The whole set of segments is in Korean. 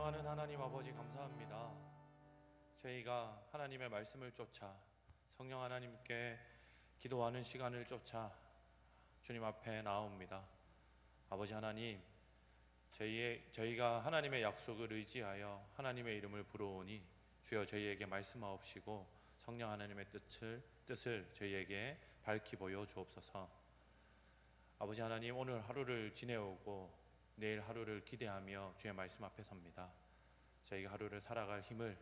사랑하는 하나님 아버지 감사합니다. 저희가 하나님의 말씀을 쫓아 성령 하나님께 기도하는 시간을 쫓아 주님 앞에 나옵니다. 아버지 하나님, 저희가 하나님의 약속을 의지하여 하나님의 이름을 부르오니 주여 저희에게 말씀하옵시고 성령 하나님의 뜻을 저희에게 밝히 보여 주옵소서. 아버지 하나님, 오늘 하루를 지내오고 내일 하루를 기대하며 주의 말씀 앞에 섭니다. 저희가 하루를 살아갈 힘을,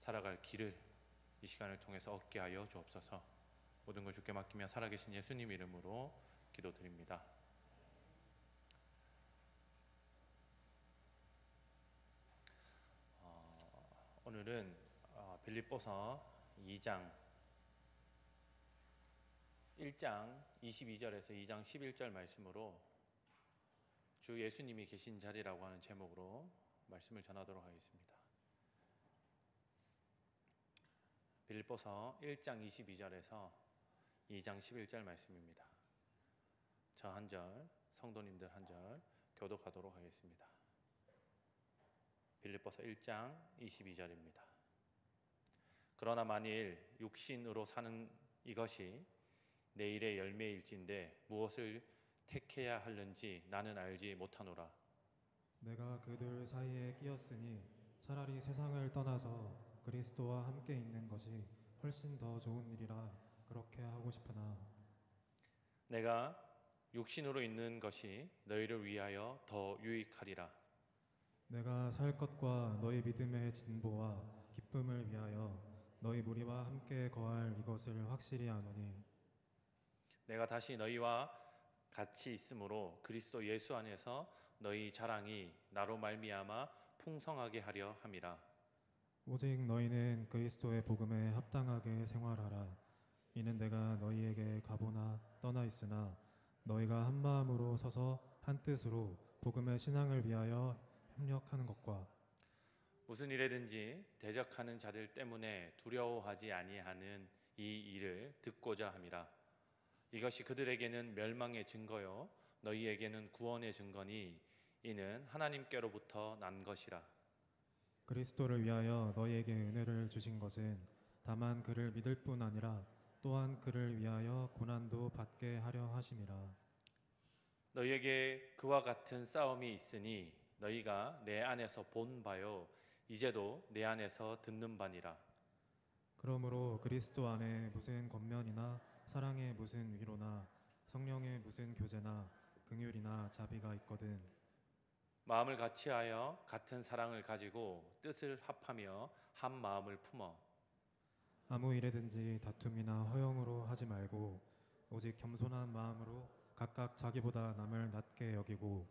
살아갈 길을 이 시간을 통해서 얻게 하여 주옵소서. 모든 걸 주께 맡기며 살아계신 예수님 이름으로 기도드립니다. 오늘은 빌립보서 2장 1장 22절에서 2장 11절 말씀으로 주 예수님이 계신 자리라고 하는 제목으로 말씀을 전하도록 하겠습니다. 빌립보서 1장 22절에서 2장 11절 말씀입니다. 저 한 절, 성도님들 한 절 교독하도록 하겠습니다. 빌립보서 1장 22절입니다. 그러나 만일 육신으로 사는 이것이 내일의 열매일진데 무엇을 택해야 하는지 나는 알지 못하노라. 내가 그들 사이에 끼었으니 차라리 세상을 떠나서 그리스도와 함께 있는 것이 훨씬 더 좋은 일이라 그렇게 하고 싶으나 내가 육신으로 있는 것이 너희를 위하여 더 유익하리라. 내가 살 것과 너희 믿음의 진보와 기쁨을 위하여 너희 무리와 함께 거할 이것을 확실히 아노니 내가 다시 너희와 같이 있으므로 그리스도 예수 안에서 너희 자랑이 나로 말미암아 풍성하게 하려 함이라. 오직 너희는 그리스도의 복음에 합당하게 생활하라. 이는 내가 너희에게 가보나 떠나 있으나 너희가 한 마음으로 서서 한 뜻으로 복음의 신앙을 위하여 협력하는 것과 무슨 일에든지 대적하는 자들 때문에 두려워하지 아니하는 이 일을 듣고자 함이라. 이것이 그들에게는 멸망의 증거요 너희에게는 구원의 증거니 이는 하나님께로부터 난 것이라. 그리스도를 위하여 너희에게 은혜를 주신 것은 다만 그를 믿을 뿐 아니라 또한 그를 위하여 고난도 받게 하려 하심이라. 너희에게 그와 같은 싸움이 있으니 너희가 내 안에서 본 바요 이제도 내 안에서 듣는 바니라. 그러므로 그리스도 안에 무슨 권면이나 사랑의 무슨 위로나 성령의 무슨 교제나 긍휼이나 자비가 있거든 마음을 같이하여 같은 사랑을 가지고 뜻을 합하며 한 마음을 품어 아무 일에든지 다툼이나 허영으로 하지 말고 오직 겸손한 마음으로 각각 자기보다 남을 낮게 여기고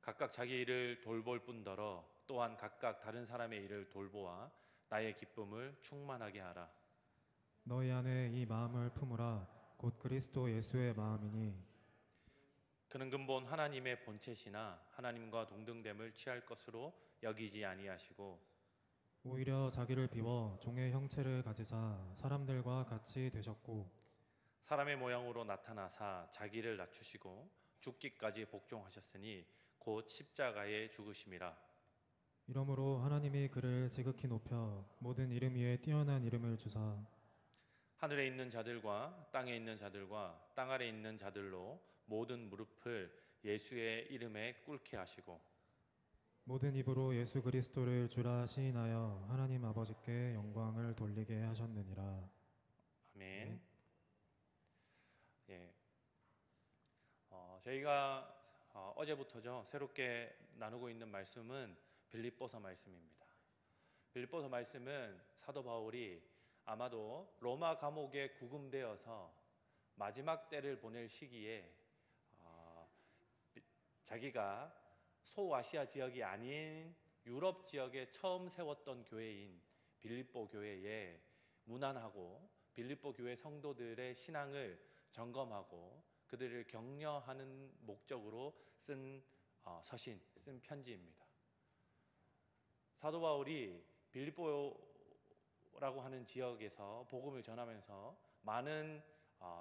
각각 자기 일을 돌볼 뿐더러 또한 각각 다른 사람의 일을 돌보아 나의 기쁨을 충만하게 하라. 너희 안에 이 마음을 품으라. 곧 그리스도 예수의 마음이니 그는 근본 하나님의 본체시나 하나님과 동등됨을 취할 것으로 여기지 아니하시고 오히려 자기를 비워 종의 형체를 가지사 사람들과 같이 되셨고 사람의 모양으로 나타나사 자기를 낮추시고 죽기까지 복종하셨으니 곧 십자가에 죽으심이라. 이러므로 하나님이 그를 지극히 높여 모든 이름 위에 뛰어난 이름을 주사 하늘에 있는 자들과 땅에 있는 자들과 땅 아래 있는 자들로 모든 무릎을 예수의 이름에 꿇게 하시고 모든 입으로 예수 그리스도를 주라 시인하여 하나님 아버지께 영광을 돌리게 하셨느니라. 아멘. 예. 저희가 어제부터죠 새롭게 나누고 있는 말씀은 빌립보서 말씀입니다. 빌립보서 말씀은 사도 바울이 아마도 로마 감옥에 구금되어서 마지막 때를 보낼 시기에 자기가 소아시아 지역이 아닌 유럽 지역에 처음 세웠던 교회인 빌립보 교회에 문안하고 빌립보 교회 성도들의 신앙을 점검하고 그들을 격려하는 목적으로 쓴 서신, 쓴 편지입니다. 사도 바울이 빌립보라고 하는 지역에서 복음을 전하면서 많은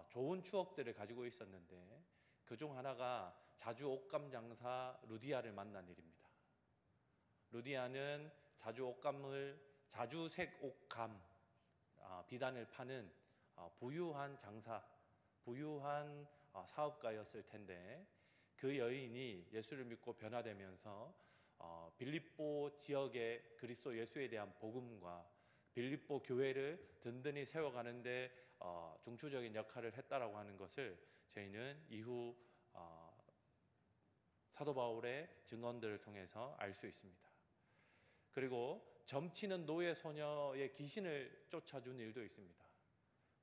좋은 추억들을 가지고 있었는데 그중 하나가 자주 옷감 장사 루디아를 만난 일입니다. 루디아는 자주색 옷감 비단을 파는 부유한 장사, 부유한 사업가였을 텐데 그 여인이 예수를 믿고 변화되면서 빌립보 지역의 그리스도 예수에 대한 복음과 빌립보 교회를 든든히 세워가는데 중추적인 역할을 했다라고 하는 것을 저희는 이후 사도 바울의 증언들을 통해서 알 수 있습니다. 그리고 점치는 노예 소녀의 귀신을 쫓아준 일도 있습니다.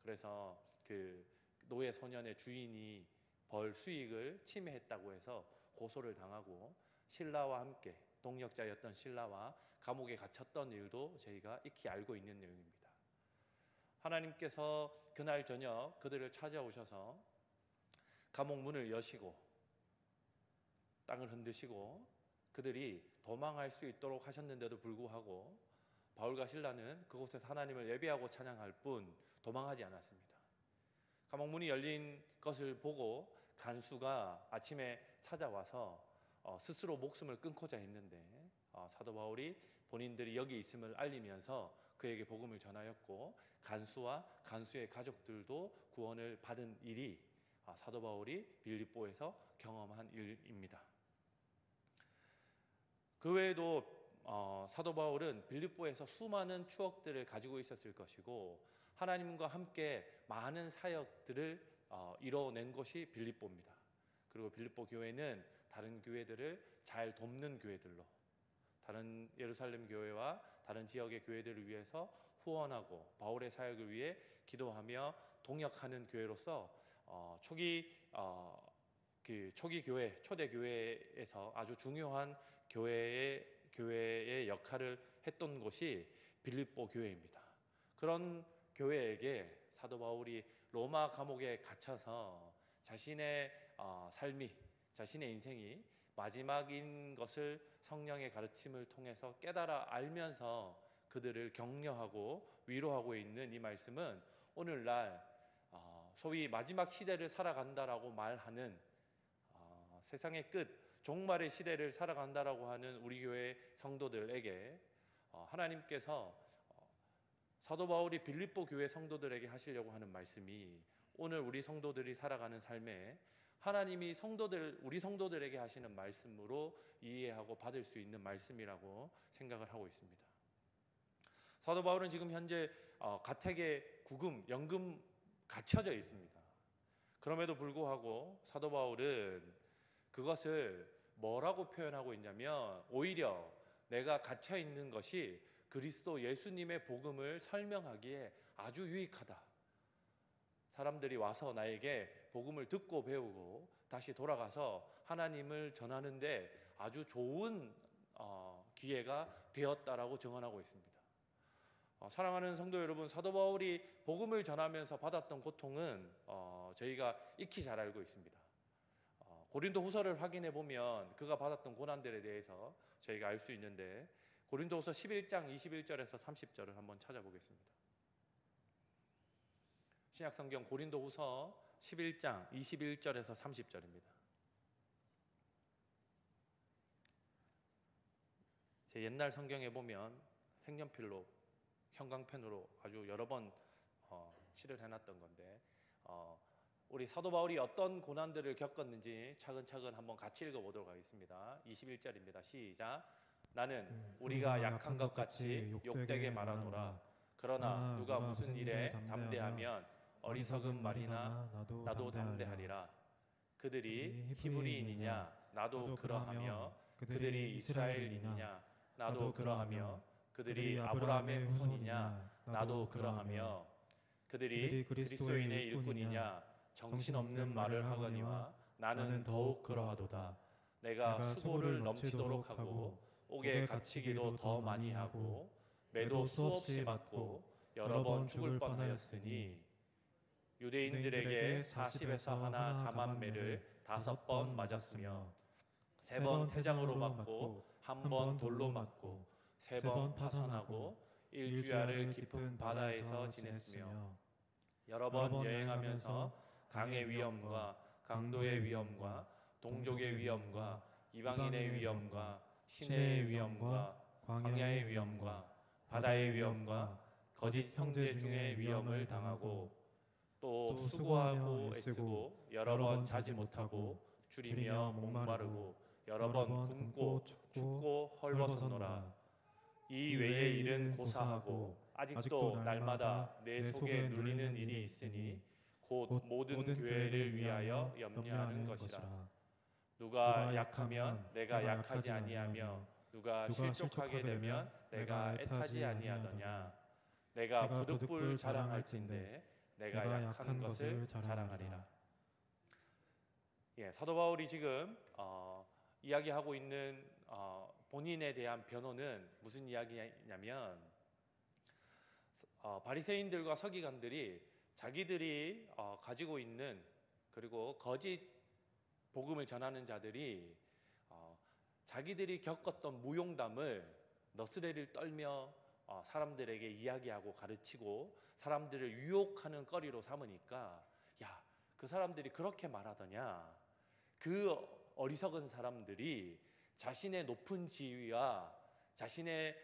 그래서 그 노예 소년의 주인이 벌 수익을 침해했다고 해서 고소를 당하고 신라와 함께 동역자였던 신라와 감옥에 갇혔던 일도 저희가 익히 알고 있는 내용입니다. 하나님께서 그날 저녁 그들을 찾아오셔서 감옥 문을 여시고 땅을 흔드시고 그들이 도망할 수 있도록 하셨는데도 불구하고 바울과 실라는 그곳에서 하나님을 예배하고 찬양할 뿐 도망하지 않았습니다. 감옥 문이 열린 것을 보고 간수가 아침에 찾아와서 스스로 목숨을 끊고자 했는데 사도 바울이 본인들이 여기 있음을 알리면서 그에게 복음을 전하였고 간수와 간수의 가족들도 구원을 받은 일이 사도 바울이 빌립보에서 경험한 일입니다. 그 외에도 사도 바울은 빌립보에서 수많은 추억들을 가지고 있었을 것이고 하나님과 함께 많은 사역들을 이뤄낸 것이 빌립보입니다. 그리고 빌립보 교회는 다른 교회들을 잘 돕는 교회들로 다른 예루살렘 교회와 다른 지역의 교회들을 위해서 후원하고 바울의 사역을 위해 기도하며 동역하는 교회로서 초기 교회, 초대 교회에서 아주 중요한 교회의 역할을 했던 곳이 빌립보 교회입니다. 그런 교회에게 사도 바울이 로마 감옥에 갇혀서 자신의 삶이, 자신의 인생이 마지막인 것을 성령의 가르침을 통해서 깨달아 알면서 그들을 격려하고 위로하고 있는 이 말씀은 오늘날 소위 마지막 시대를 살아간다라고 말하는 세상의 끝, 종말의 시대를 살아간다라고 하는 우리 교회 성도들에게 하나님께서 사도 바울이 빌립보 교회 성도들에게 하시려고 하는 말씀이 오늘 우리 성도들이 살아가는 삶에 하나님이 우리 성도들에게 하시는 말씀으로 이해하고 받을 수 있는 말씀이라고 생각을 하고 있습니다. 사도 바울은 지금 현재 가택의 구금, 연금 갇혀져 있습니다. 그럼에도 불구하고 사도 바울은 그것을 뭐라고 표현하고 있냐면 오히려 내가 갇혀 있는 것이 그리스도 예수님의 복음을 설명하기에 아주 유익하다. 사람들이 와서 나에게 복음을 듣고 배우고 다시 돌아가서 하나님을 전하는데 아주 좋은 기회가 되었다라고 증언하고 있습니다. 사랑하는 성도 여러분, 사도 바울이 복음을 전하면서 받았던 고통은 저희가 익히 잘 알고 있습니다. 고린도 후서를 확인해 보면 그가 받았던 고난들에 대해서 저희가 알 수 있는데 고린도 후서 11장 21절에서 30절을 한번 찾아보겠습니다. 신약성경 고린도 후서 11장 21절에서 30절입니다. 제 옛날 성경에 보면 색연필로 형광펜으로 아주 여러 번 칠을 해놨던 건데 우리 사도 바울이 어떤 고난들을 겪었는지 차근차근 한번 같이 읽어보도록 하겠습니다. 21절입니다. 시작. 나는 우리가 약한 것 같이 욕되게 말하노라. 그러나 누가 무슨 일에 담대하면 어리석은 말이나 나도 담대하리라. 그들이 히브리인이냐 나도 그러하며 그들이 이스라엘인이냐 나도 그러하며 그들이 아브라함의 후손이냐 나도 그러하며 그들이 그리스도인의 일꾼이냐 정신없는 말을 하거니와 나는 더욱 그러하도다. 내가 수고를 넘치도록 하고 옥에 갇히기도 더 많이 하고 매도 수없이 받고 여러 번 죽을 뻔하였으니 유대인들에게 40에서 하나 감한매를 5번 맞았으며 3번 태장으로 맞고 1번 돌로 맞고 3번 파선하고 일주야를 깊은 바다에서 지냈으며 여러 번 여행하면서 강의 위험과 강도의 위험과 동족의 위험과 이방인의 위험과 시내의 위험과 광야의 위험과 바다의 위험과 거짓 형제 중에 위험을 당하고 또 수고하고 애쓰고 여러 번 자지 못하고 줄이며 목마르고 여러 번 굶고 춥고 헐벗었노라. 이 외의 일은 고사하고 아직도 날마다 내 속에 눌리는 일이 있으니 곧 모든 교회를 위하여 염려하는 것이라. 누가 약하면 내가 약하지 아니하며 누가 실족하게 되면 내가 애타지 아니하더냐. 내가 부득불 자랑할진대 내가 약한 것을 자랑하리라. 사도 바울이 지금 이야기하고 있는 본인에 대한 변호는 무슨 이야기냐면 바리새인들과 서기관들이 자기들이 가지고 있는 그리고 거짓 복음을 전하는 자들이 자기들이 겪었던 무용담을 너스레를 떨며 사람들에게 이야기하고 가르치고 사람들을 유혹하는 거리로 삼으니까 야, 그 사람들이 그렇게 말하더냐. 그 어리석은 사람들이 자신의 높은 지위와 자신의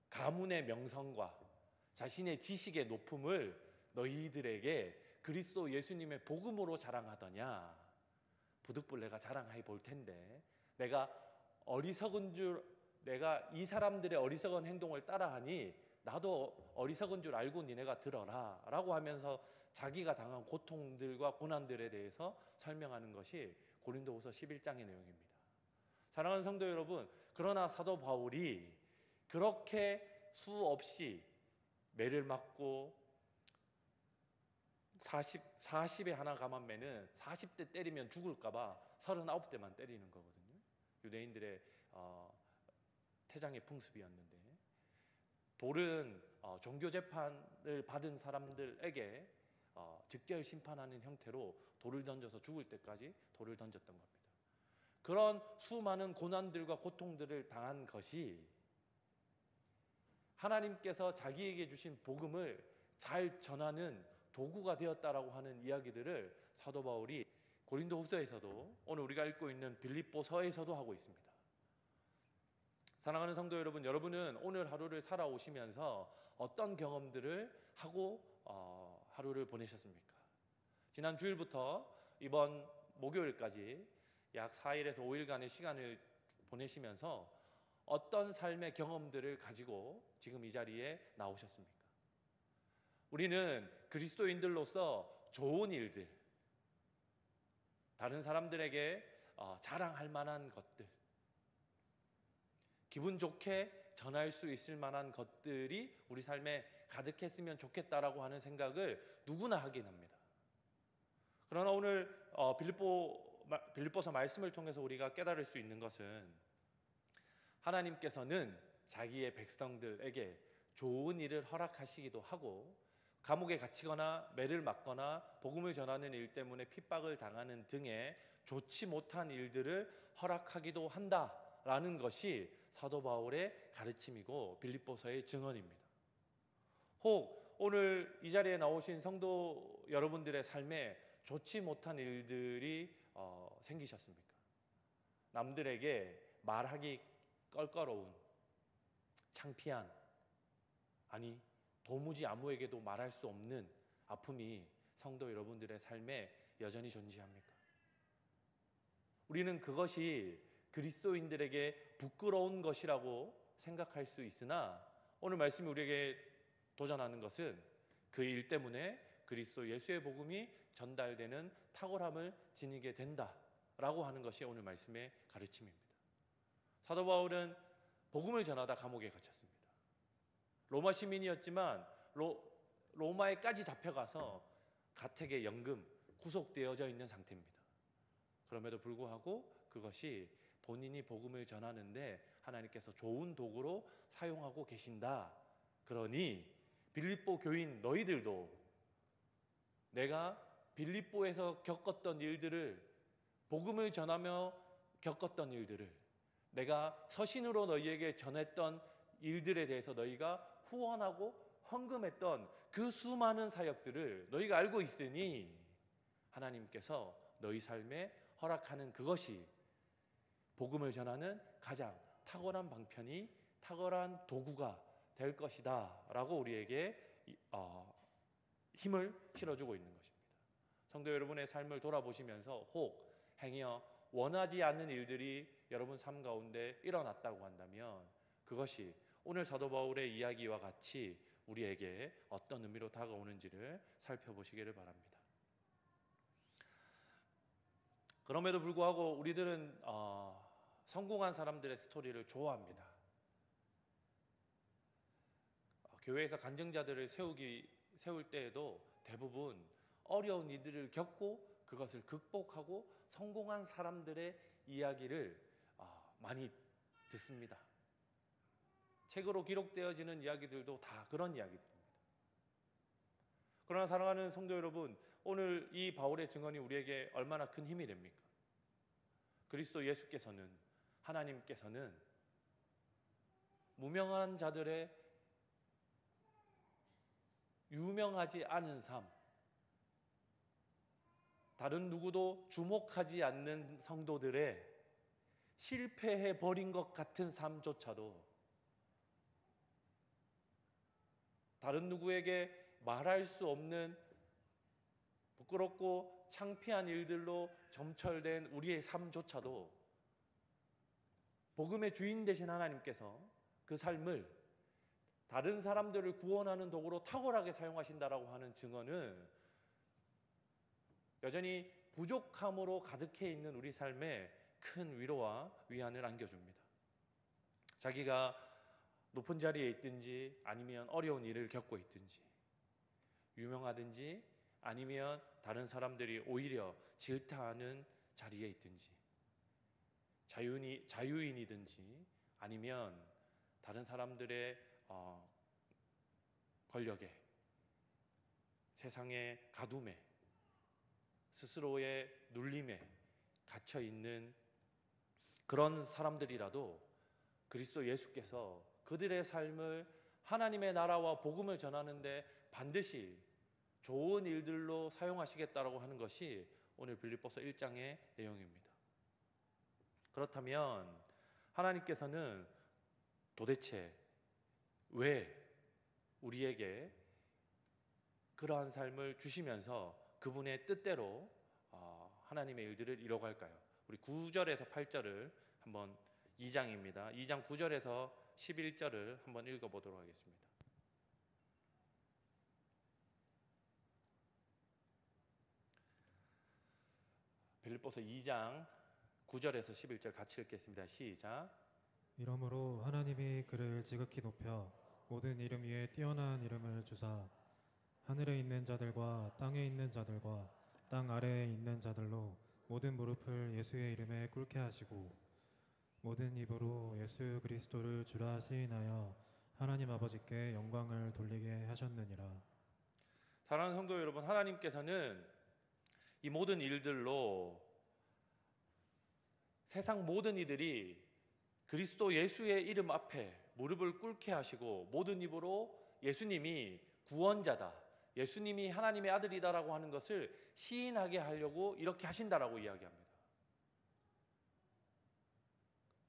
가문의 명성과 자신의 지식의 높음을 너희들에게 그리스도 예수님의 복음으로 자랑하더냐. 부득불 내가 자랑해 볼 텐데 내가 이 사람들의 어리석은 행동을 따라하니 나도 어리석은 줄 알고 니네가 들어라 라고 하면서 자기가 당한 고통들과 고난들에 대해서 설명하는 것이 고린도후서 11장의 내용입니다. 사랑하는 성도 여러분, 그러나 사도 바울이 그렇게 수없이 매를 맞고 40에 하나 가만 매는 40대 때리면 죽을까봐 39대만 때리는 거거든요. 유대인들의 태장의 풍습이었는데 돌은 종교 재판을 받은 사람들에게 즉결 심판하는 형태로 돌을 던져서 죽을 때까지 돌을 던졌던 겁니다. 그런 수많은 고난들과 고통들을 당한 것이 하나님께서 자기에게 주신 복음을 잘 전하는 도구가 되었다라고 하는 이야기들을 사도 바울이 고린도후서에서도 오늘 우리가 읽고 있는 빌립보서에서도 하고 있습니다. 사랑하는 성도 여러분, 여러분은 오늘 하루를 살아오시면서 어떤 경험들을 하고 하루를 보내셨습니까? 지난 주일부터 이번 목요일까지 약 4일에서 5일간의 시간을 보내시면서 어떤 삶의 경험들을 가지고 지금 이 자리에 나오셨습니까? 우리는 그리스도인들로서 좋은 일들, 다른 사람들에게 자랑할 만한 것들, 기분 좋게 전할 수 있을 만한 것들이 우리 삶에 가득했으면 좋겠다라고 하는 생각을 누구나 하긴 합니다. 그러나 오늘 빌립보서 말씀을 통해서 우리가 깨달을 수 있는 것은 하나님께서는 자기의 백성들에게 좋은 일을 허락하시기도 하고 감옥에 갇히거나 매를 맞거나 복음을 전하는 일 때문에 핍박을 당하는 등의 좋지 못한 일들을 허락하기도 한다라는 것이 사도 바울의 가르침이고 빌립보서의 증언입니다. 혹 오늘 이 자리에 나오신 성도 여러분들의 삶에 좋지 못한 일들이 생기셨습니까? 남들에게 말하기 껄끄러운, 창피한, 아니 도무지 아무에게도 말할 수 없는 아픔이 성도 여러분들의 삶에 여전히 존재합니까? 우리는 그것이 그리스도인들에게 부끄러운 것이라고 생각할 수 있으나 오늘 말씀이 우리에게 도전하는 것은 그 일 때문에 그리스도 예수의 복음이 전달되는 탁월함을 지니게 된다라고 하는 것이 오늘 말씀의 가르침입니다. 사도 바울은 복음을 전하다 감옥에 갇혔습니다. 로마 시민이었지만 로마에까지 잡혀가서 가택에 연금 구속되어져 있는 상태입니다. 그럼에도 불구하고 그것이 본인이 복음을 전하는데 하나님께서 좋은 도구로 사용하고 계신다. 그러니 빌립보 교인 너희들도 내가 빌립보에서 겪었던 일들을 복음을 전하며 겪었던 일들을 내가 서신으로 너희에게 전했던 일들에 대해서 너희가 후원하고 헌금했던 그 수많은 사역들을 너희가 알고 있으니 하나님께서 너희 삶에 허락하는 그것이 복음을 전하는 가장 탁월한 방편이 탁월한 도구가 될 것이다 라고 우리에게 힘을 실어주고 있는 것입니다. 성도 여러분의 삶을 돌아보시면서 혹 행여 원하지 않는 일들이 여러분 삶 가운데 일어났다고 한다면 그것이 오늘 사도 바울의 이야기와 같이 우리에게 어떤 의미로 다가오는지를 살펴보시기를 바랍니다. 그럼에도 불구하고 우리들은 성공한 사람들의 스토리를 좋아합니다. 교회에서 간증자들을 세울 때에도 대부분 어려운 일들을 겪고 그것을 극복하고 성공한 사람들의 이야기를 많이 듣습니다. 책으로 기록되어지는 이야기들도 다 그런 이야기들입니다. 그러나 사랑하는 성도 여러분, 오늘 이 바울의 증언이 우리에게 얼마나 큰 힘이 됩니까? 그리스도 예수께서는, 하나님께서는 무명한 자들의 유명하지 않은 삶, 다른 누구도 주목하지 않는 성도들의 실패해 버린 것 같은 삶조차도 다른 누구에게 말할 수 없는 부끄럽고 창피한 일들로 점철된 우리의 삶조차도 복음의 주인 되신 하나님께서 그 삶을 다른 사람들을 구원하는 도구로 탁월하게 사용하신다라고 하는 증언은 여전히 부족함으로 가득해 있는 우리 삶에 큰 위로와 위안을 안겨줍니다. 자기가 높은 자리에 있든지 아니면 어려운 일을 겪고 있든지 유명하든지 아니면 다른 사람들이 오히려 질타하는 자리에 있든지 자유인이든지 아니면 다른 사람들의 권력에 세상의 가둠에 스스로의 눌림에 갇혀 있는 그런 사람들이라도 그리스도 예수께서 그들의 삶을 하나님의 나라와 복음을 전하는데 반드시 좋은 일들로 사용하시겠다라고 하는 것이 오늘 빌립보서 1장의 내용입니다. 그렇다면 하나님께서는 도대체 왜 우리에게 그러한 삶을 주시면서 그분의 뜻대로 하나님의 일들을 이뤄갈까요? 우리 9절에서 8절을 한번 2장입니다. 2장 9절에서 11절을 한번 읽어보도록 하겠습니다. 빌립보서 2장 9절에서 11절 같이 읽겠습니다. 시작. 이러므로 하나님이 그를 지극히 높여 모든 이름 위에 뛰어난 이름을 주사 하늘에 있는 자들과 땅에 있는 자들과 땅 아래에 있는 자들로 모든 무릎을 예수의 이름에 꿇게 하시고 모든 입으로 예수 그리스도를 주라 시인하여 하나님 아버지께 영광을 돌리게 하셨느니라. 사랑하는 성도 여러분, 하나님께서는 이 모든 일들로 세상 모든 이들이 그리스도 예수의 이름 앞에 무릎을 꿇게 하시고 모든 입으로 예수님이 구원자다, 예수님이 하나님의 아들이다라고 하는 것을 시인하게 하려고 이렇게 하신다라고 이야기합니다.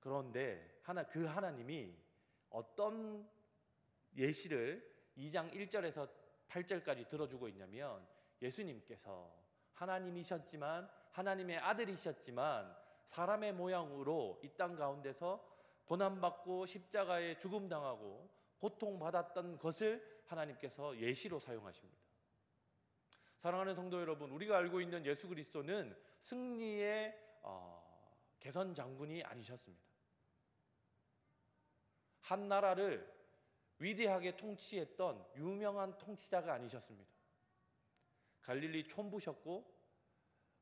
그런데 그 하나님이 어떤 예시를 2장 1절에서 8절까지 들어주고 있냐면 예수님께서 하나님이셨지만 하나님의 아들이셨지만 사람의 모양으로 이 땅 가운데서 고난받고 십자가에 죽음당하고 고통받았던 것을 하나님께서 예시로 사용하십니다. 사랑하는 성도 여러분, 우리가 알고 있는 예수 그리스도는 승리의 개선 장군이 아니셨습니다. 한 나라를 위대하게 통치했던 유명한 통치자가 아니셨습니다. 갈릴리 촌부셨고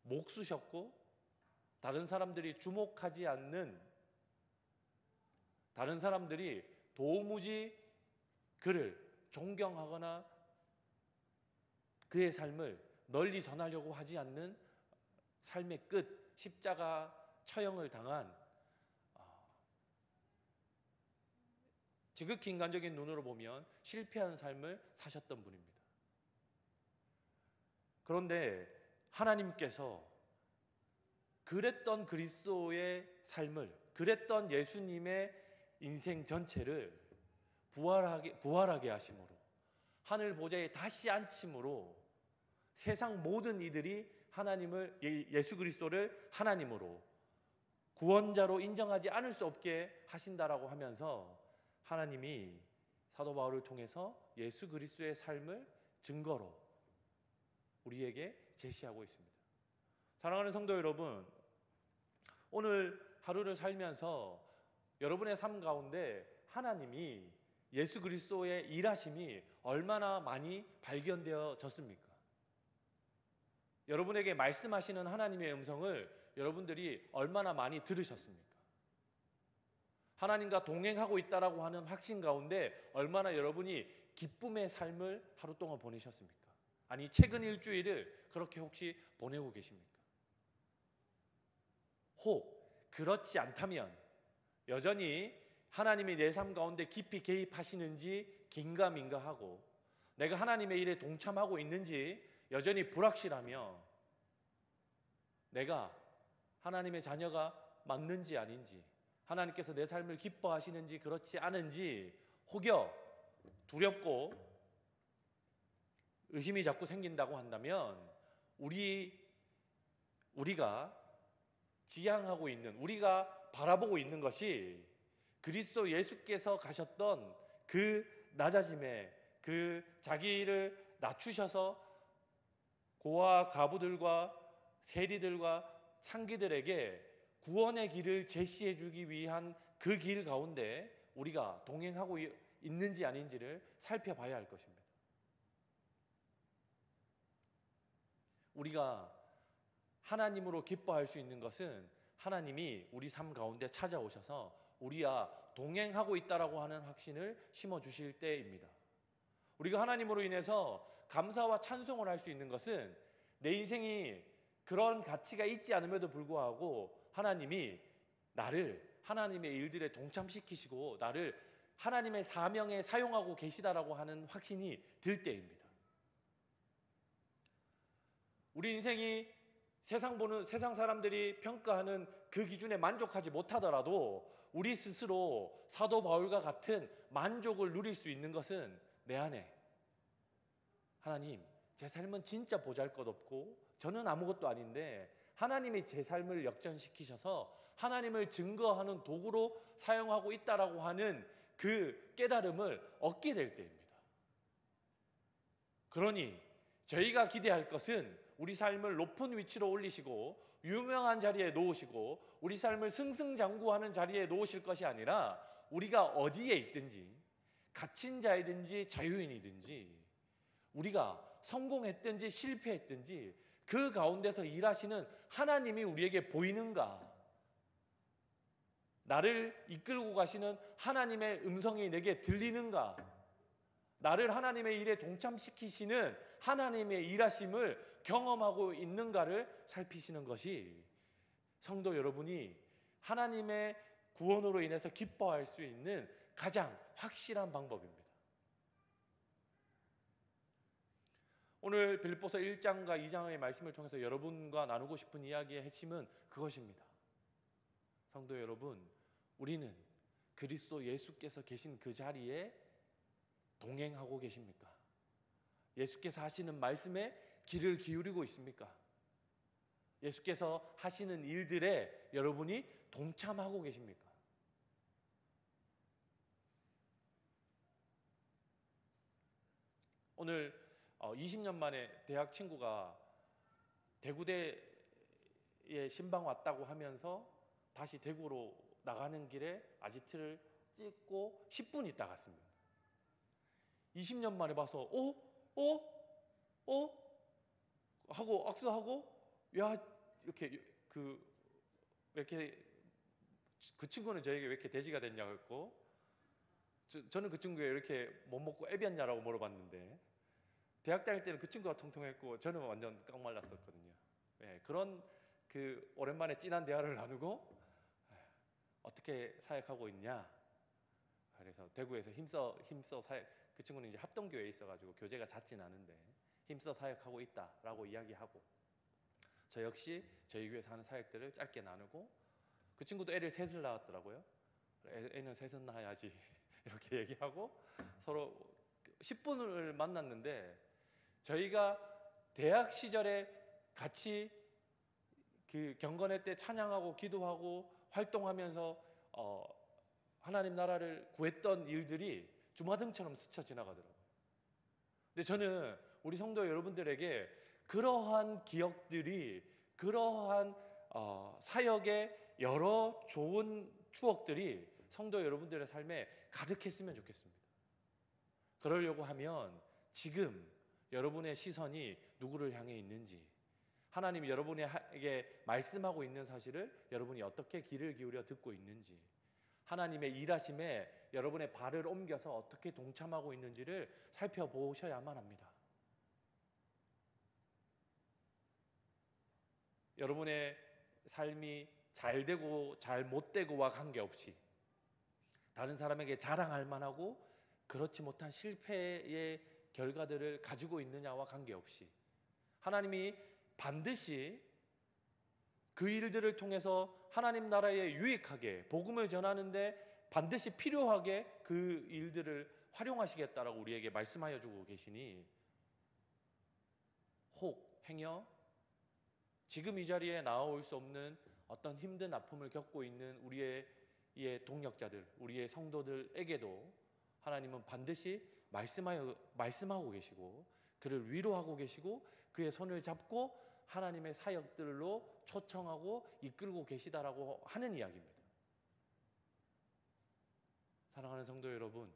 목수셨고 다른 사람들이 주목하지 않는, 다른 사람들이 도무지 그를 존경하거나 그의 삶을 널리 전하려고 하지 않는 삶의 끝, 십자가 처형을 당한 지극히 인간적인 눈으로 보면 실패한 삶을 사셨던 분입니다. 그런데 하나님께서 그랬던 그리스도의 삶을, 그랬던 예수님의 인생 전체를 부활하게 하심으로, 하늘 보좌에 다시 앉힘으로 세상 모든 이들이 하나님을, 예수 그리스도를 하나님으로 구원자로 인정하지 않을 수 없게 하신다라고 하면서 하나님이 사도 바울을 통해서 예수 그리스도의 삶을 증거로 우리에게 제시하고 있습니다. 사랑하는 성도 여러분, 오늘 하루를 살면서 여러분의 삶 가운데 하나님이, 예수 그리스도의 일하심이 얼마나 많이 발견되어졌습니까? 여러분에게 말씀하시는 하나님의 음성을 여러분들이 얼마나 많이 들으셨습니까? 하나님과 동행하고 있다라고 하는 확신 가운데 얼마나 여러분이 기쁨의 삶을 하루 동안 보내셨습니까? 아니, 최근 일주일을 그렇게 혹시 보내고 계십니까? 혹 그렇지 않다면 여전히 하나님이 내 삶 가운데 깊이 개입하시는지 긴가민가하고, 내가 하나님의 일에 동참하고 있는지 여전히 불확실하며, 내가 하나님의 자녀가 맞는지 아닌지, 하나님께서 내 삶을 기뻐하시는지 그렇지 않은지 혹여 두렵고 의심이 자꾸 생긴다고 한다면, 우리가 지향하고 있는, 우리가 바라보고 있는 것이 그리스도 예수께서 가셨던 그 낮아짐에, 그 자기를 낮추셔서 고아 가부들과 세리들과 창기들에게 구원의 길을 제시해 주기 위한 그 길 가운데 우리가 동행하고 있는지 아닌지를 살펴봐야 할 것입니다. 우리가 하나님으로 기뻐할 수 있는 것은 하나님이 우리 삶 가운데 찾아오셔서 우리와 동행하고 있다라고 하는 확신을 심어주실 때입니다. 우리가 하나님으로 인해서 감사와 찬송을 할 수 있는 것은 내 인생이 그런 가치가 있지 않음에도 불구하고 하나님이 나를 하나님의 일들에 동참시키시고 나를 하나님의 사명에 사용하고 계시다라고 하는 확신이 들 때입니다. 우리 인생이 세상 사람들이 평가하는 그 기준에 만족하지 못하더라도 우리 스스로 사도 바울과 같은 만족을 누릴 수 있는 것은 내 안에, 하나님, 제 삶은 진짜 보잘것없고 저는 아무것도 아닌데 하나님이 제 삶을 역전시키셔서 하나님을 증거하는 도구로 사용하고 있다라고 하는 그 깨달음을 얻게 될 때입니다. 그러니 저희가 기대할 것은 우리 삶을 높은 위치로 올리시고 유명한 자리에 놓으시고 우리 삶을 승승장구하는 자리에 놓으실 것이 아니라, 우리가 어디에 있든지, 갇힌 자이든지 자유인이든지, 우리가 성공했든지 실패했든지 그 가운데서 일하시는 하나님이 우리에게 보이는가, 나를 이끌고 가시는 하나님의 음성이 내게 들리는가, 나를 하나님의 일에 동참시키시는 하나님의 일하심을 경험하고 있는가를 살피시는 것이 성도 여러분이 하나님의 구원으로 인해서 기뻐할 수 있는 가장 확실한 방법입니다. 오늘 빌립보서 1장과 2장의 말씀을 통해서 여러분과 나누고 싶은 이야기의 핵심은 그것입니다. 성도 여러분, 우리는 그리스도 예수께서 계신 그 자리에 동행하고 계십니까? 예수께서 하시는 말씀에 귀를 기울이고 있습니까? 예수께서 하시는 일들에 여러분이 동참하고 계십니까? 오늘 20년 만에 대학 친구가 대구대에 신방 왔다고 하면서 다시 대구로 나가는 길에 아지트를 찍고 10분 있다 갔습니다. 20년 만에 봐서 하고 악수하고, 야, 이렇게 그 친구는 저에게 왜 이렇게 돼지가 됐냐고 했고, 저는 그 친구가 이렇게 못 먹고 애비었냐라고 물어봤는데, 대학 다닐 때는 그 친구가 통통했고 저는 완전 깡말랐었거든요. 예, 그런 오랜만에 진한 대화를 나누고, 어떻게 사역하고 있냐, 그래서 대구에서 힘써 사역, 그 친구는 이제 합동교회에 있어가지고 교제가 잦진 않은데 힘써 사역하고 있다라고 이야기하고, 저 역시 저희 교회에서 하는 사역들을 짧게 나누고, 그 친구도 애를 셋을 낳았더라고요. 애는 셋은 낳아야지 이렇게 얘기하고 서로 10분을 만났는데, 저희가 대학 시절에 같이 그 경건회 때 찬양하고 기도하고 활동하면서 하나님 나라를 구했던 일들이 주마등처럼 스쳐 지나가더라고요. 근데 저는 우리 성도 여러분들에게 그러한 기억들이, 그러한 사역의 여러 좋은 추억들이 성도 여러분들의 삶에 가득했으면 좋겠습니다. 그러려고 하면 지금 여러분의 시선이 누구를 향해 있는지, 하나님이 여러분에게 말씀하고 있는 사실을 여러분이 어떻게 귀를 기울여 듣고 있는지, 하나님의 일하심에 여러분의 발을 옮겨서 어떻게 동참하고 있는지를 살펴보셔야만 합니다. 여러분의 삶이 잘 되고 잘 못 되고와 관계없이, 다른 사람에게 자랑할 만하고 그렇지 못한 실패의 결과들을 가지고 있느냐와 관계없이, 하나님이 반드시 그 일들을 통해서 하나님 나라에 유익하게 복음을 전하는데 반드시 필요하게 그 일들을 활용하시겠다라고 우리에게 말씀하여 주고 계시니, 혹 행여 지금 이 자리에 나올 수 없는 어떤 힘든 아픔을 겪고 있는 우리의 동역자들, 우리의 성도들에게도 하나님은 반드시 말씀하고 계시고 그를 위로하고 계시고 그의 손을 잡고 하나님의 사역들로 초청하고 이끌고 계시다라고 하는 이야기입니다. 사랑하는 성도 여러분,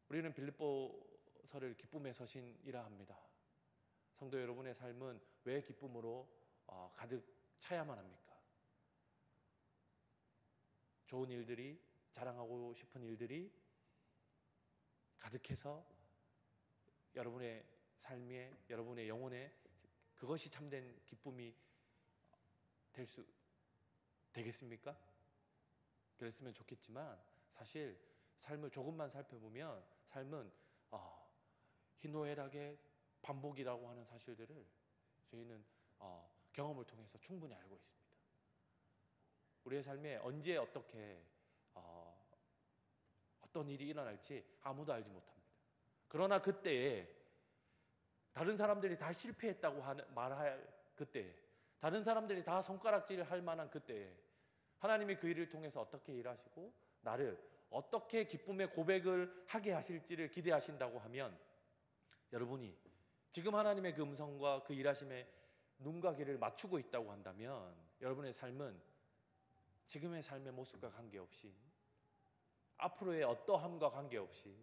우리는 빌립보서를 기쁨의 서신이라 합니다. 성도 여러분의 삶은 왜 기쁨으로 가득 차야만 합니까? 좋은 일들이, 자랑하고 싶은 일들이 가득해서 여러분의 삶에, 여러분의 영혼에 그것이 참된 기쁨이 되겠습니까? 그랬으면 좋겠지만, 사실 삶을 조금만 살펴보면 삶은 희노애락의 반복이라고 하는 사실들을 저희는 경험을 통해서 충분히 알고 있습니다. 우리의 삶에 언제 어떻게 어떤 일이 일어날지 아무도 알지 못합니다. 그러나 그때에 다른 사람들이 다 실패했다고 말할 그때에, 다른 사람들이 다 손가락질을 할 만한 그때에 하나님이 그 일을 통해서 어떻게 일하시고 나를 어떻게 기쁨의 고백을 하게 하실지를 기대하신다고 하면, 여러분이 지금 하나님의 그 음성과 그 일하심에 눈과 귀를 맞추고 있다고 한다면 여러분의 삶은 지금의 삶의 모습과 관계없이, 앞으로의 어떠함과 관계없이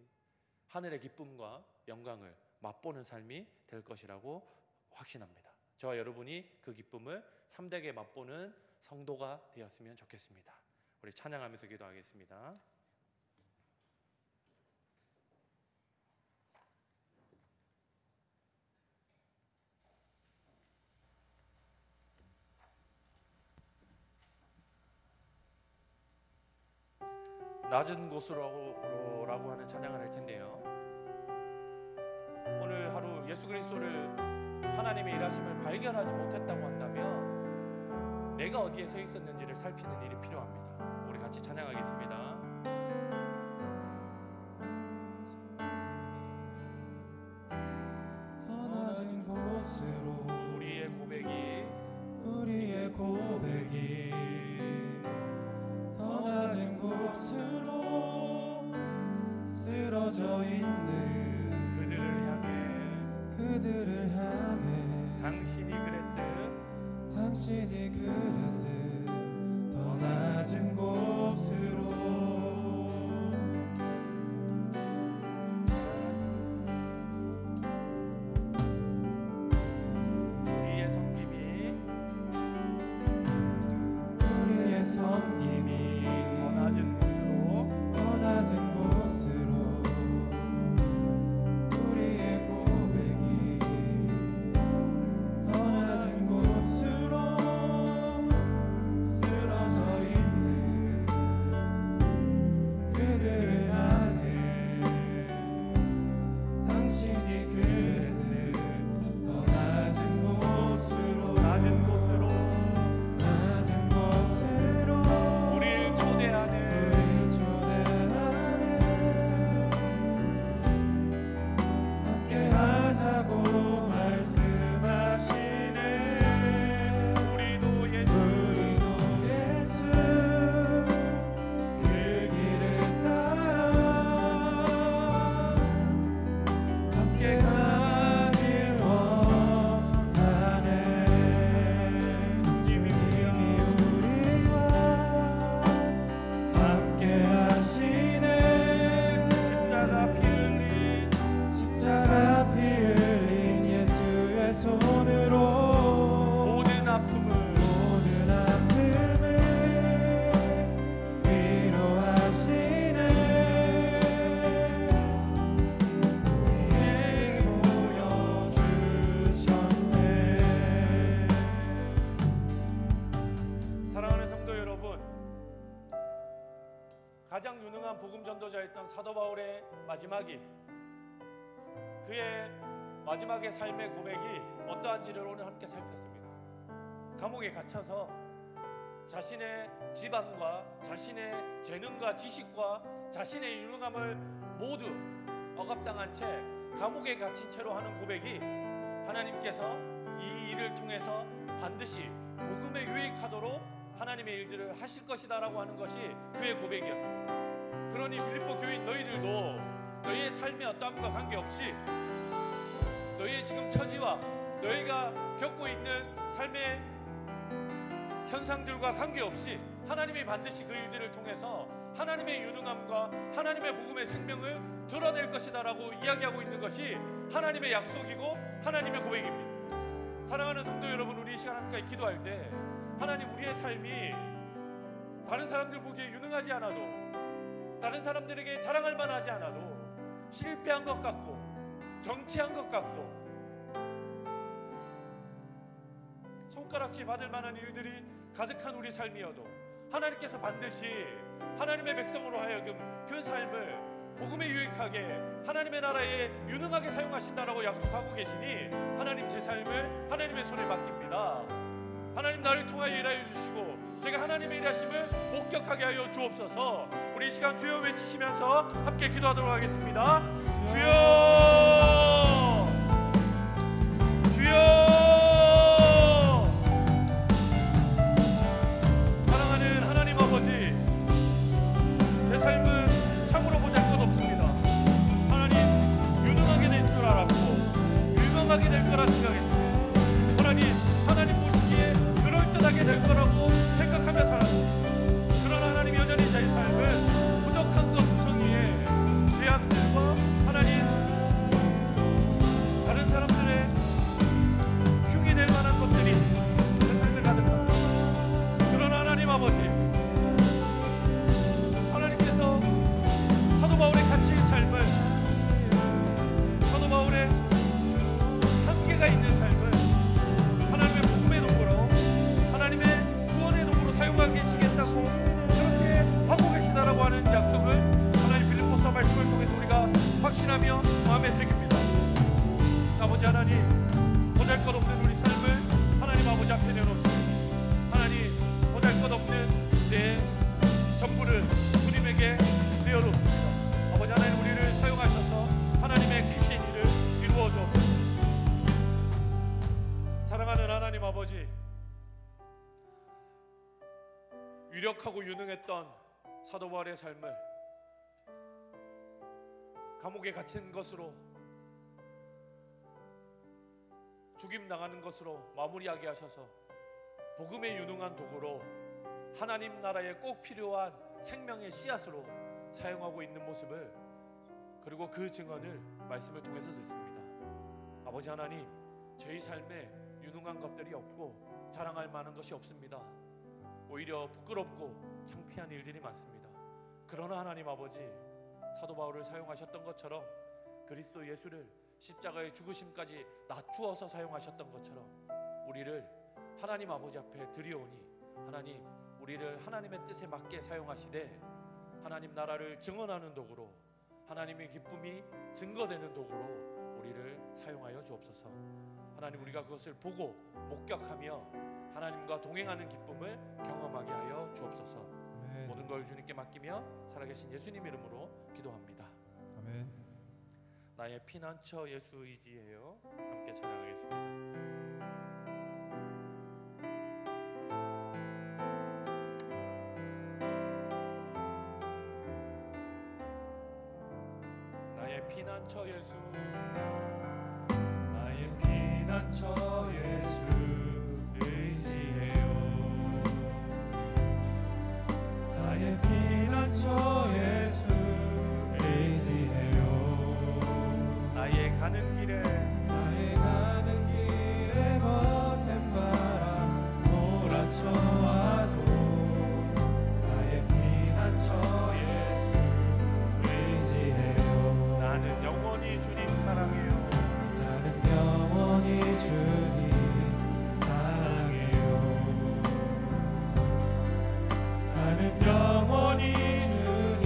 하늘의 기쁨과 영광을 맛보는 삶이 될 것이라고 확신합니다. 저와 여러분이 그 기쁨을 참되게 맛보는 성도가 되었으면 좋겠습니다. 우리 찬양하면서 기도하겠습니다. 낮은 곳으로라고 하는 찬양을 할 텐데요, 오늘 하루 예수 그리스도를, 하나님의 일하심을 발견하지 못했다고 한다면 내가 어디에 서 있었는지를 살피는 일이 필요합니다. 우리 같이 찬양하겠습니다. 더 낮은 곳으로 우리의 고백이 더 낮은 곳으로 쓰러져 있는 그들을 향해 당신이 그랬듯 더 낮은 곳으로 우리의 섬김이 더 낮은 곳으로 우리의 고백이 더 낮은 곳으로 가장 유능한 복음 전도자였던 사도 바울의 마지막이, 그의 마지막의 삶의 고백이 어떠한지를 오늘 함께 살폈습니다. 감옥에 갇혀서 자신의 집안과 자신의 재능과 지식과 자신의 유능함을 모두 억압당한 채 감옥에 갇힌 채로 하는 고백이, 하나님께서 이 일을 통해서 반드시 복음에 유익하도록 하나님의 일들을 하실 것이다 라고 하는 것이 그의 고백이었습니다. 그러니 빌립보 교인 너희들도 너희의 삶의 어떠함과 관계없이, 너희의 지금 처지와 너희가 겪고 있는 삶의 현상들과 관계없이 하나님이 반드시 그 일들을 통해서 하나님의 유능함과 하나님의 복음의 생명을 드러낼 것이다 라고 이야기하고 있는 것이 하나님의 약속이고 하나님의 고백입니다. 사랑하는 성도 여러분, 우리 이 시간 함께 기도할 때 하나님, 우리의 삶이 다른 사람들 보기에 유능하지 않아도, 다른 사람들에게 자랑할 만하지 않아도, 실패한 것 같고 정치한 것 같고 손가락질 받을 만한 일들이 가득한 우리 삶이어도 하나님께서 반드시 하나님의 백성으로 하여금 그 삶을 복음에 유익하게 하나님의 나라에 유능하게 사용하신다라고 약속하고 계시니, 하나님 제 삶을 하나님의 손에 맡깁니다. 하나님 나를 통하여 일하여 주시고 제가 하나님의 일하심을 목격하게 하여 주옵소서. 우리 이 시간 주여 외치시면서 함께 기도하도록 하겠습니다. 주여, 주여. 사랑하는 하나님 아버지, 제 삶은 참으로 보잘것없습니다. 하나님, 유능하게 될 줄 알았고 유명하게 될 거라 생각했습니다. 하나님 보시기에 그럴듯하게 될 거라고 생각하며 살았습니다. 그러나 하나님, 여전히 제 삶은 부족한 것 구성위에 죄악들과 하나님, 다른 사람들의 흉이 될 만한 것들이 제 삶에 가득합니다. 그러나 하나님 아버지, 하나님께서 사도 바울의 갇힌 삶을, 사도 바울의 한계가 있는 삶을 하나님의 복음의 도구로, 하나님의 구원의 도구로 사용하고 계시겠다고 그렇게 하고 계시다라고 하는 약속을 하나님 빌립보서 말씀을 통해서 우리가 확신하며 마음에 새깁니다. 아버지 하나님, 보잘것없는 우리 삶을 하나님 아버지 앞에 내놓습니다. 하나님, 보잘것없는 내 전부를 주님에게 내어놓습니다. 아버지 하나님, 우리를 사용하셔서 하나님의 크신 일을 이루어 주옵소서. 사랑하는 하나님 아버지, 유력하고 유능했던 사도 바울의 삶을 감옥에 갇힌 것으로, 죽임 당하는 것으로 마무리하게 하셔서 복음의 유능한 도구로 하나님 나라에 꼭 필요한 생명의 씨앗으로 사용하고 있는 모습을, 그리고 그 증언을 말씀을 통해서 듣습니다. 아버지 하나님, 저희 삶에 유능한 것들이 없고 자랑할 만한 것이 없습니다. 오히려 부끄럽고 창피한 일들이 많습니다. 그러나 하나님 아버지, 사도 바울을 사용하셨던 것처럼 그리스도 예수를 십자가의 죽으심까지 낮추어서 사용하셨던 것처럼 우리를 하나님 아버지 앞에 드리오니, 하나님, 우리를 하나님의 뜻에 맞게 사용하시되 하나님 나라를 증언하는 도구로, 하나님의 기쁨이 증거되는 도구로 우리를 사용하여 주옵소서. 하나님, 우리가 그것을 보고 목격하며 하나님과 동행하는 기쁨을 경험하게 하여 주옵소서. 아멘. 모든 걸 주님께 맡기며 살아계신 예수님 이름으로 기도합니다. 아멘. 나의 피난처 예수 의지해요. 함께 찬양하겠습니다. 나의 피난처 예수, 나의 피난처 예수 의지해요. 나의 피난처 예수 의지해요. 나의 가는 길에, 나의 가는 길에 거센 바람 몰아쳐와도 나의 피난처 예수 의지해요. 나는 영원히 주님 사랑해요. 나는 영원히 주님 사랑해요. 나는 영원히 주님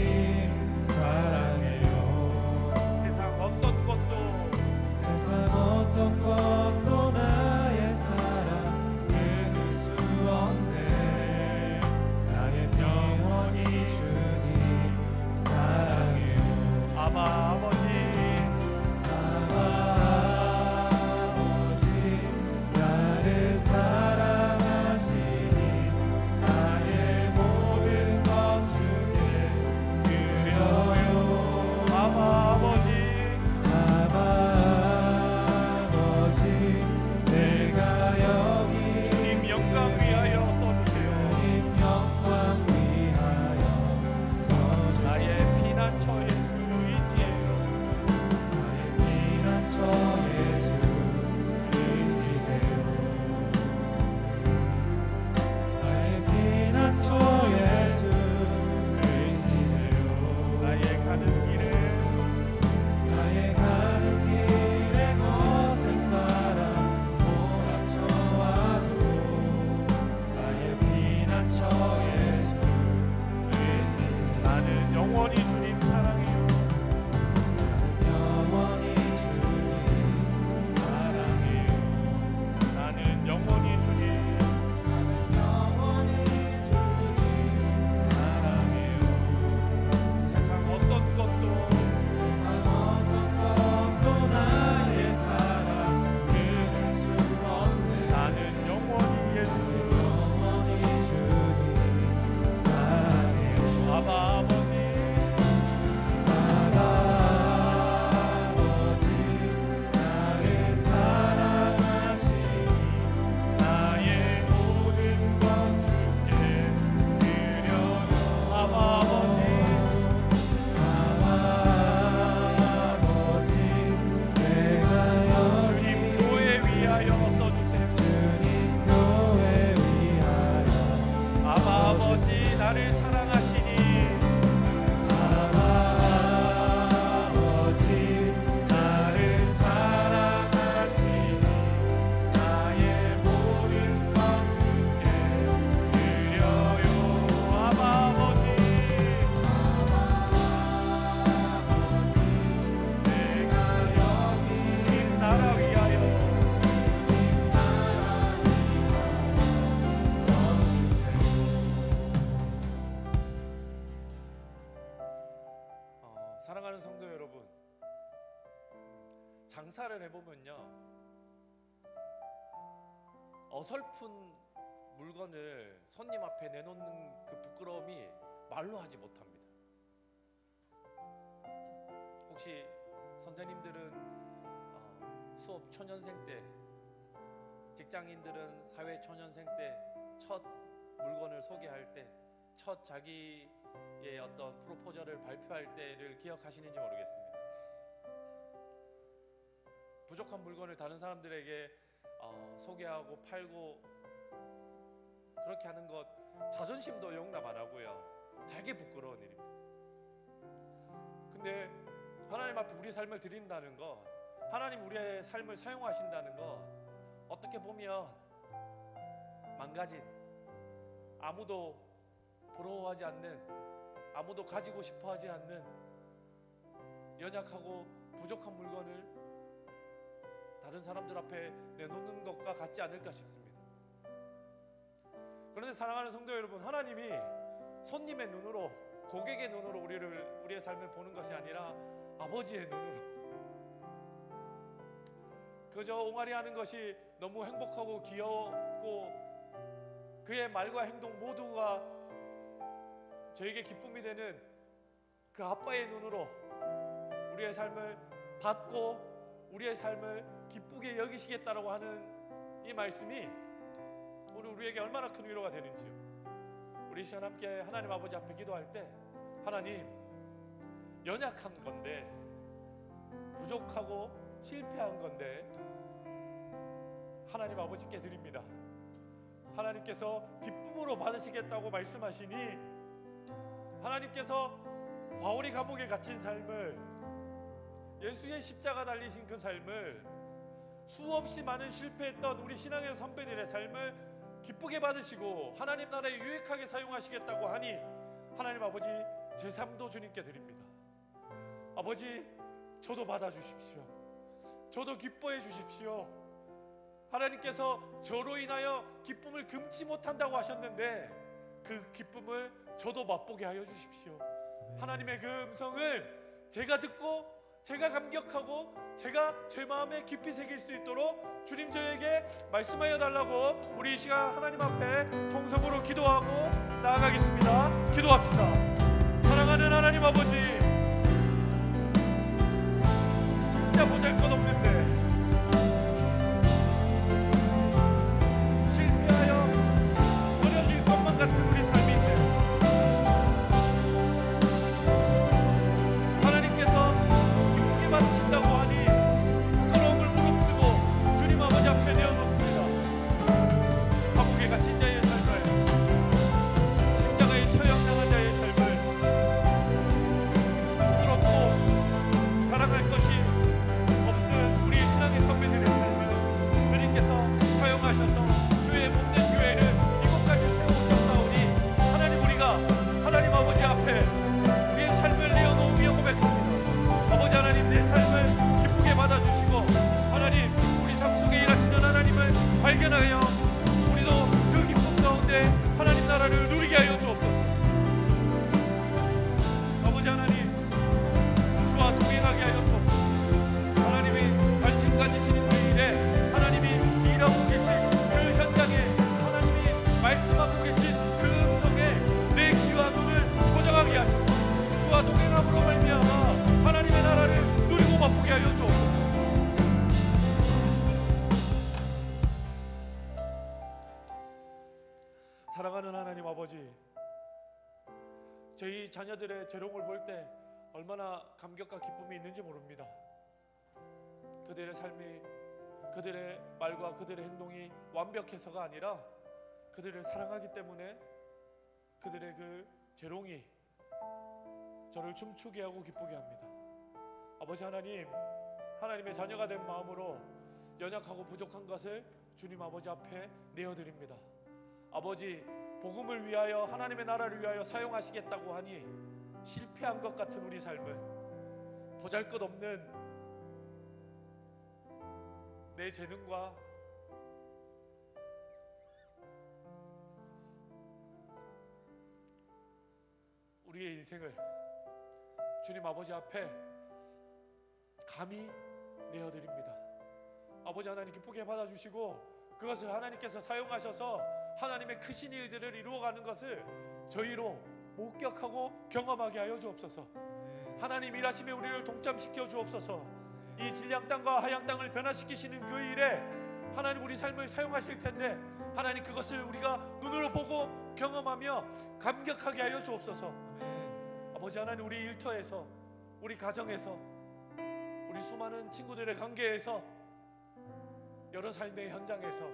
사랑하는 성도 여러분, 장사를 해보면요, 어설픈 물건을 손님 앞에 내놓는 그 부끄러움이 말로 하지 못합니다. 혹시 선생님들은 수업 초년생 때, 직장인들은 사회 초년생 때 첫 물건을 소개할 때, 첫 자기의 어떤 프로포저를 발표할 때를 기억하시는지 모르겠습니다. 부족한 물건을 다른 사람들에게 소개하고 팔고 그렇게 하는 것, 자존심도 용납 안 하고요, 되게 부끄러운 일입니다. 근데 하나님 앞에 우리 삶을 드린다는 것, 하나님 우리의 삶을 사용하신다는 것, 어떻게 보면 망가진, 아무도 부러워하지 않는, 아무도 가지고 싶어 하지 않는 연약하고 부족한 물건을 다른 사람들 앞에 내놓는 것과 같지 않을까 싶습니다. 그런데 사랑하는 성도 여러분, 하나님이 손님의 눈으로, 고객의 눈으로 우리의 삶을 보는 것이 아니라 아버지의 눈으로, 그저 옹알이 하는 것이 너무 행복하고 귀엽고 그의 말과 행동 모두가 저에게 기쁨이 되는 그 아빠의 눈으로 우리의 삶을 받고 우리의 삶을 기쁘게 여기시겠다라고 하는 이 말씀이 우리에게 얼마나 큰 위로가 되는지요. 우리 시간 함께 하나님 아버지 앞에 기도할 때, 하나님, 연약한 건데, 부족하고 실패한 건데 하나님 아버지께 드립니다. 하나님께서 기쁨으로 받으시겠다고 말씀하시니, 하나님께서 바울이 감옥에 갇힌 삶을, 예수의 십자가 달리신 그 삶을, 수없이 많은 실패했던 우리 신앙의 선배들의 삶을 기쁘게 받으시고 하나님 나라에 유익하게 사용하시겠다고 하니, 하나님 아버지, 제 삶도 주님께 드립니다. 아버지, 저도 받아주십시오. 저도 기뻐해 주십시오. 하나님께서 저로 인하여 기쁨을 금치 못한다고 하셨는데 그 기쁨을 저도 맛보게 하여 주십시오. 하나님의 그 음성을 제가 듣고 제가 감격하고 제가 제 마음에 깊이 새길 수 있도록 주님 저에게 말씀하여 달라고 우리 이 시간 하나님 앞에 통성으로 기도하고 나아가겠습니다. 기도합시다. 사랑하는 하나님 아버지, 진짜 보잘것없는데 실패하여 버려질 것만 같은 우리 삶인데 하나님께서 기쁘게 받으신다고 하니 부끄러움을 무릅쓰고 주님 아버지 앞에 내어놓습니다. 감옥에 갇힌 자의 삶을, 십자가에 처형당한 자의 삶을 부끄럽고 자랑할 것이 없는 우리 신앙의 선배들의 삶을 주님께서 사용하셔서 교회에 몸된 교회를 이곳까지 세워오셨사오니 하나님, 우리가 하나님 아버지 앞에 우리의 삶을 내어놓으며 고백합니다. 아버지 하나님, 내 삶을 기쁘게 받아주시고 하나님, 우리 삶 속에 일하시는 하나님을 발견하여 우리도 그 기쁨 가운데 하나님 나라를 누리게 하여 주옵소서. 아버지 하나님, 주와 동행하게 하여 주옵소서. 하나님이 관심 가지시는 그 일에, 하나님이 일하고 계신 그 현장에, 하나님이 말씀하고 계신 그 음성에 내 귀와 눈을 고정하게 하시고 주와 동행함으로 말미암아 하나님의 나라를 누리고 맛보게 하여 주옵소서. 사랑하는 하나님 아버지, 저희 자녀들의 재롱을 볼 때 얼마나 감격과 기쁨이 있는지 모릅니다. 그들의 삶이, 그들의 말과 그들의 행동이 완벽해서가 아니라 그들을 사랑하기 때문에 그들의 그 재롱이 저를 춤추게 하고 기쁘게 합니다. 아버지 하나님, 하나님의 자녀가 된 마음으로 연약하고 부족한 것을 주님 아버지 앞에 내어드립니다. 아버지, 복음을 위하여, 하나님의 나라를 위하여 사용하시겠다고 하니 실패한 것 같은 우리 삶을, 보잘것없는 내 재능과 우리의 인생을 주님 아버지 앞에 감히 내어드립니다. 아버지 하나님 기쁘게 받아주시고 그것을 하나님께서 사용하셔서 하나님의 크신 일들을 이루어가는 것을 저희로 목격하고 경험하게 하여 주옵소서. 하나님 일하심에 우리를 동참시켜 주옵소서. 이 진량 땅과 하양 땅을 변화시키시는 그 일에 하나님 우리 삶을 사용하실 텐데 하나님 그것을 우리가 눈으로 보고 경험하며 감격하게 하여 주옵소서. 아버지 하나님 우리 일터에서, 우리 가정에서, 우리 수많은 친구들의 관계에서, 여러 삶의 현장에서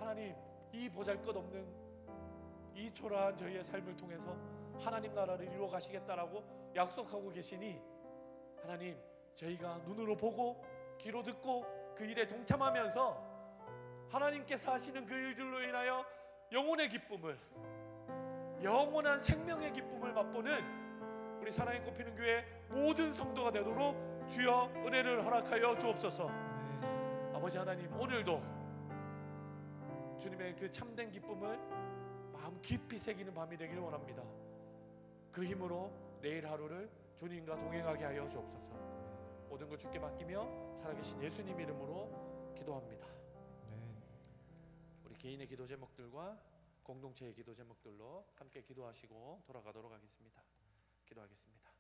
하나님 이 보잘것없는 이 초라한 저희의 삶을 통해서 하나님 나라를 이루어 가시겠다라고 약속하고 계시니 하나님 저희가 눈으로 보고 귀로 듣고 그 일에 동참하면서 하나님께서 하시는 그 일들로 인하여 영혼의 기쁨을, 영원한 생명의 기쁨을 맛보는 우리 사랑의 꽃피는 교회 모든 성도가 되도록 주여 은혜를 허락하여 주옵소서. 아버지 하나님 오늘도 주님의 그 참된 기쁨을 마음 깊이 새기는 밤이 되길 원합니다. 그 힘으로 내일 하루를 주님과 동행하게 하여 주옵소서. 모든 걸 주께 맡기며 살아계신 예수님 이름으로 기도합니다. 우리 개인의 기도 제목들과 공동체의 기도 제목들로 함께 기도하시고 돌아가도록 하겠습니다. 기도하겠습니다.